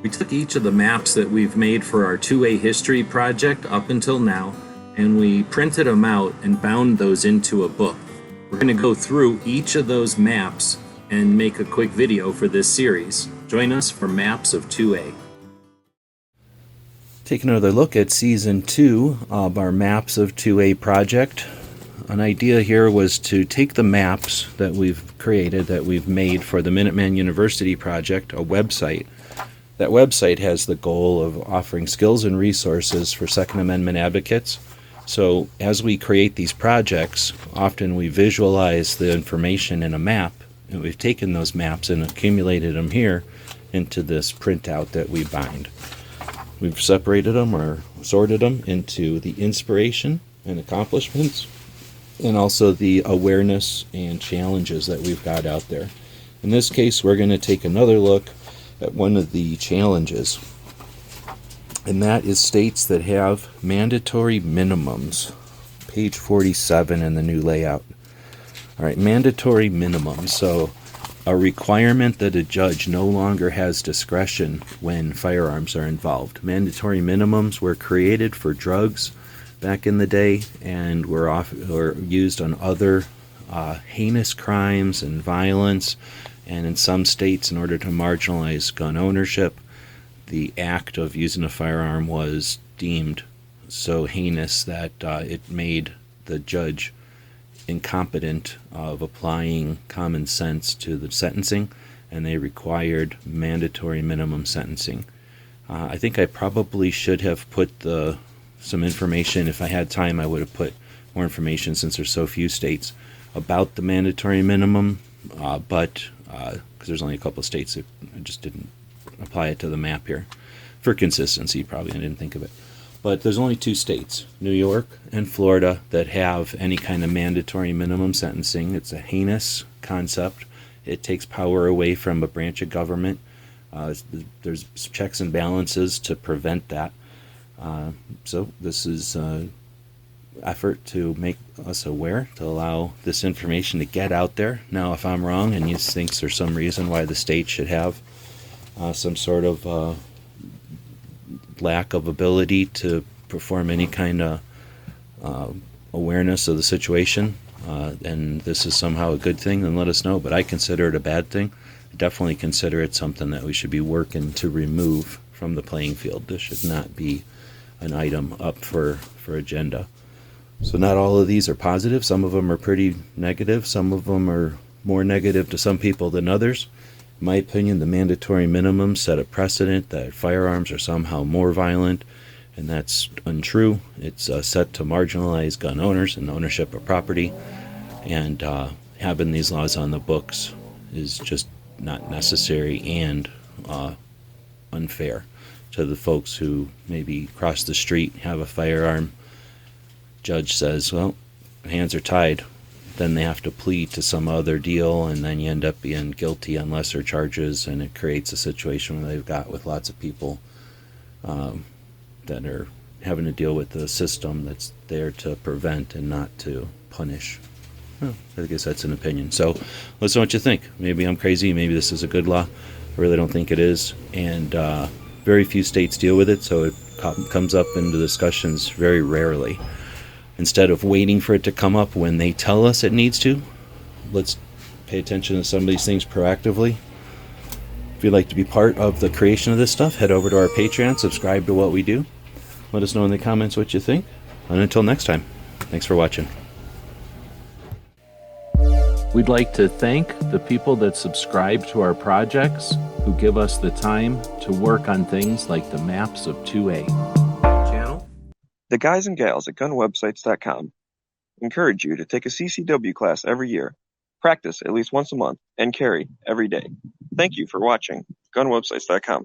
We took each of the maps that we've made for our 2A history project up until now, and we printed them out and bound those into a book. We're going to go through each of those maps and make a quick video for this series. Join us for Maps of 2A. Take another look at Season 2 of our Maps of 2A project. An idea here was to take the maps that we've created, that we've made for the Minuteman University project, a website. That website has the goal of offering skills and resources for Second Amendment advocates. So as we create these projects, often we visualize the information in a map, and we've taken those maps and accumulated them here into this printout that we bind. We've separated them or sorted them into the inspiration and accomplishments, and also the awareness and challenges that we've got out there. In this case, we're going to take another look at one of the challenges, and that is states that have mandatory minimums. Page 47 in the new layout. All right, mandatory minimums. So a requirement that a judge no longer has discretion when firearms are involved. Mandatory minimums were created for drugs back in the day, and were used on other heinous crimes and violence. And in some states, in order to marginalize gun ownership, the act of using a firearm was deemed so heinous that it made the judge incompetent of applying common sense to the sentencing, and they required mandatory minimum sentencing. I think I probably should have put some information. If I had time, I would have put more information, since there's so few states, about the mandatory minimum, but because there's only a couple of states that I just didn't apply it to the map here. For consistency, probably, I didn't think of it. But there's only two states, New York and Florida, that have any kind of mandatory minimum sentencing. It's a heinous concept. It takes power away from a branch of government. There's checks and balances to prevent that. So this is an effort to make us aware, to allow this information to get out there. Now, if I'm wrong and you think there's some reason why the state should have some sort of lack of ability to perform any kind of awareness of the situation, and this is somehow a good thing, then let us know. But I consider it a bad thing. I definitely consider it something that we should be working to remove from the playing field. This should not be an item up for agenda. So not all of these are positive. Some of them are pretty negative. Some of them are more negative to some people than others. In my opinion, the mandatory minimums set a precedent that firearms are somehow more violent, and that's untrue. It's set to marginalize gun owners and ownership of property, and having these laws on the books is just not necessary and unfair to the folks who maybe cross the street, have a firearm. Judge says, well, hands are tied. Then they have to plead to some other deal, and then you end up being guilty on lesser charges, and it creates a situation where they've got with lots of people that are having to deal with the system that's there to prevent and not to punish. Well, I guess that's an opinion. So let's know what you think. Maybe I'm crazy. Maybe this is a good law. I really don't think it is. And very few states deal with it, so it comes up into discussions very rarely. Instead of waiting for it to come up when they tell us it needs to, let's pay attention to some of these things proactively. If you'd like to be part of the creation of this stuff, head over to our Patreon, subscribe to what we do. Let us know in the comments what you think. And until next time, thanks for watching. We'd like to thank the people that subscribe to our projects, who give us the time to work on things like the Maps of 2A channel. The guys and gals at gunwebsites.com encourage you to take a CCW class every year, practice at least once a month, and carry every day. Thank you for watching gunwebsites.com.